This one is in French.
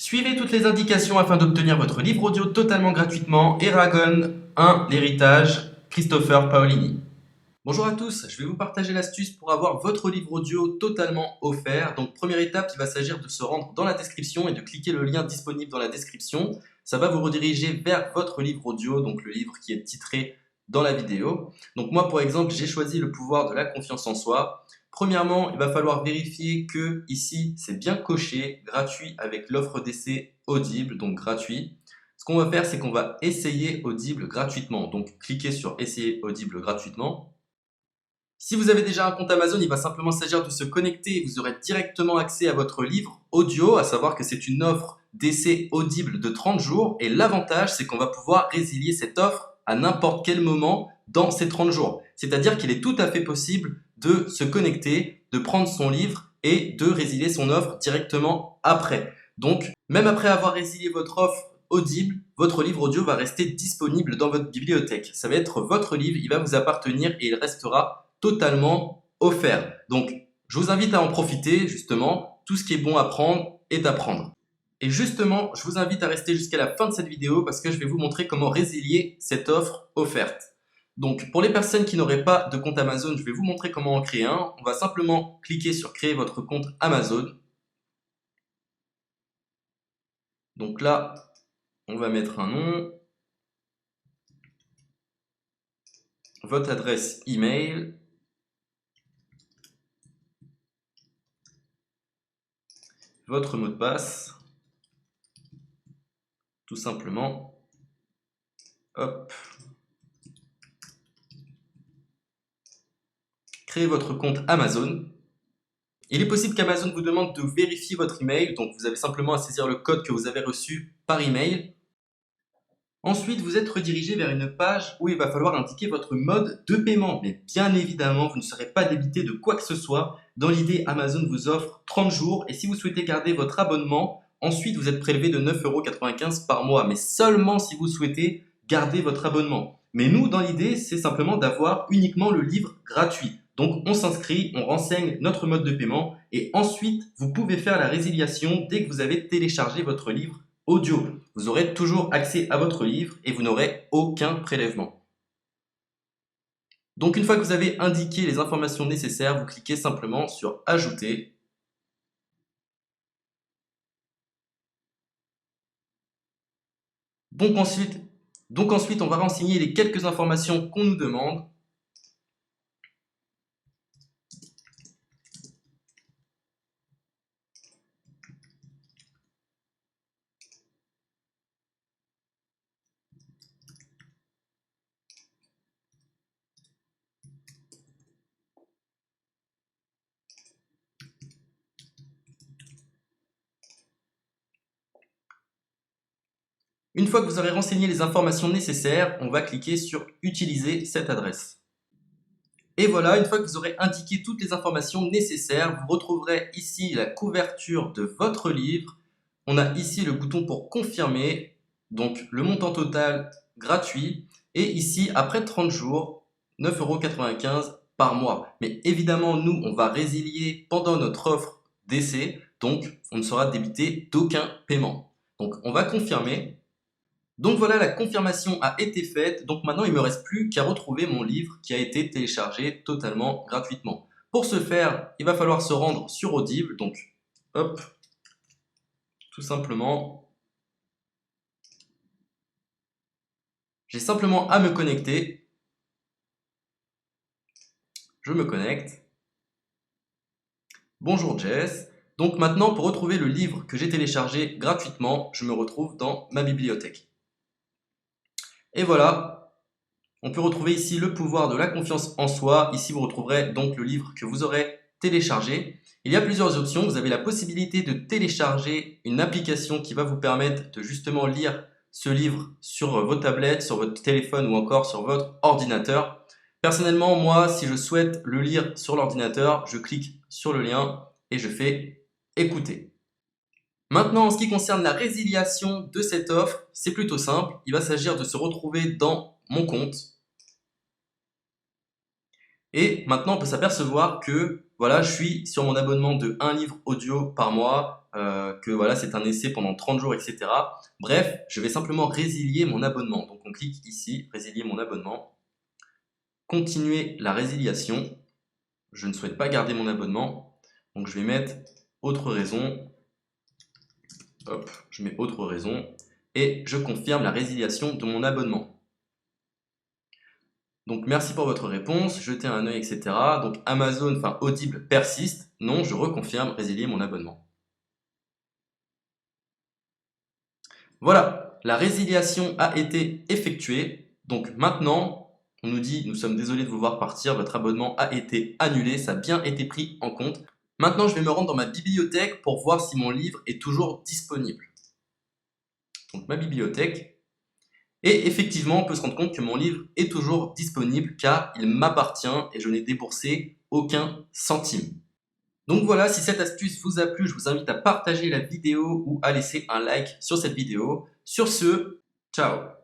Suivez toutes les indications afin d'obtenir votre livre audio totalement gratuitement. Eragon 1, l'héritage, Christopher Paolini. Bonjour à tous, je vais vous partager l'astuce pour avoir votre livre audio totalement offert. Donc première étape, il va s'agir de se rendre dans la description et de cliquer le lien disponible dans la description. Ça va vous rediriger vers votre livre audio, donc le livre qui est titré dans la vidéo. Donc moi par exemple, j'ai choisi le pouvoir de la confiance en soi. Premièrement, il va falloir vérifier que ici c'est bien coché, gratuit avec l'offre d'essai Audible, donc gratuit. Ce qu'on va faire, c'est qu'on va essayer Audible gratuitement. Donc cliquez sur essayer Audible gratuitement. Si vous avez déjà un compte Amazon, il va simplement s'agir de se connecter et vous aurez directement accès à votre livre audio, à savoir que c'est une offre d'essai Audible de 30 jours. Et l'avantage, c'est qu'on va pouvoir résilier cette offre à n'importe quel moment dans ces 30 jours. C'est-à-dire qu'il est tout à fait possible de se connecter, de prendre son livre et de résilier son offre directement après. Donc, même après avoir résilié votre offre Audible, votre livre audio va rester disponible dans votre bibliothèque. Ça va être votre livre, il va vous appartenir et il restera totalement offert. Donc, je vous invite à en profiter, justement. Tout ce qui est bon à prendre est à prendre. Et justement, je vous invite à rester jusqu'à la fin de cette vidéo parce que je vais vous montrer comment résilier cette offre offerte. Donc, pour les personnes qui n'auraient pas de compte Amazon, je vais vous montrer comment en créer un. On va simplement cliquer sur créer votre compte Amazon. Donc là, on va mettre un nom, votre adresse email, votre mot de passe, tout simplement. Hop. Créez votre compte Amazon. Il est possible qu'Amazon vous demande de vérifier votre email, donc vous avez simplement à saisir le code que vous avez reçu par email. Ensuite, vous êtes redirigé vers une page où il va falloir indiquer votre mode de paiement. Mais bien évidemment, vous ne serez pas débité de quoi que ce soit. Dans l'idée, Amazon vous offre 30 jours et si vous souhaitez garder votre abonnement, ensuite vous êtes prélevé de 9,95 € par mois, mais seulement si vous souhaitez garder votre abonnement. Mais nous, dans l'idée, c'est simplement d'avoir uniquement le livre gratuit. Donc on s'inscrit, on renseigne notre mode de paiement et ensuite vous pouvez faire la résiliation dès que vous avez téléchargé votre livre audio. Vous aurez toujours accès à votre livre et vous n'aurez aucun prélèvement. Donc une fois que vous avez indiqué les informations nécessaires, vous cliquez simplement sur Ajouter. Donc ensuite, on va renseigner les quelques informations qu'on nous demande. Une fois que vous aurez renseigné les informations nécessaires, on va cliquer sur Utiliser cette adresse. Et voilà, une fois que vous aurez indiqué toutes les informations nécessaires, vous retrouverez ici la couverture de votre livre. On a ici le bouton pour confirmer, donc le montant total gratuit. Et ici, après 30 jours, 9,95 € par mois. Mais évidemment, nous, on va résilier pendant notre offre d'essai, donc on ne sera débité d'aucun paiement. Donc on va confirmer. Donc voilà, la confirmation a été faite. Donc maintenant, il ne me reste plus qu'à retrouver mon livre qui a été téléchargé totalement gratuitement. Pour ce faire, il va falloir se rendre sur Audible. Donc, hop, tout simplement. J'ai simplement à me connecter. Je me connecte. Bonjour Jess. Donc maintenant, pour retrouver le livre que j'ai téléchargé gratuitement, je me retrouve dans ma bibliothèque. Et voilà, on peut retrouver ici le pouvoir de la confiance en soi. Ici, vous retrouverez donc le livre que vous aurez téléchargé. Il y a plusieurs options. Vous avez la possibilité de télécharger une application qui va vous permettre de justement lire ce livre sur vos tablettes, sur votre téléphone ou encore sur votre ordinateur. Personnellement, moi, si je souhaite le lire sur l'ordinateur, je clique sur le lien et je fais écouter. Maintenant, en ce qui concerne la résiliation de cette offre, c'est plutôt simple. Il va s'agir de se retrouver dans mon compte. Et maintenant, on peut s'apercevoir que voilà, je suis sur mon abonnement de un livre audio par mois, que voilà, c'est un essai pendant 30 jours, etc. Bref, je vais simplement résilier mon abonnement. Donc on clique ici, résilier mon abonnement, continuer la résiliation. Je ne souhaite pas garder mon abonnement, donc je vais mettre autre raison. Hop, je mets autre raison et je confirme la résiliation de mon abonnement. Donc merci pour votre réponse, jetez un œil, etc. Donc Amazon, enfin Audible persiste. Non, je reconfirme, résilier mon abonnement. Voilà, la résiliation a été effectuée. Donc maintenant, on nous dit, nous sommes désolés de vous voir partir, votre abonnement a été annulé, ça a bien été pris en compte. Maintenant, je vais me rendre dans ma bibliothèque pour voir si mon livre est toujours disponible. Donc ma bibliothèque. Et effectivement, on peut se rendre compte que mon livre est toujours disponible car il m'appartient et je n'ai déboursé aucun centime. Donc voilà, si cette astuce vous a plu, je vous invite à partager la vidéo ou à laisser un like sur cette vidéo. Sur ce, ciao!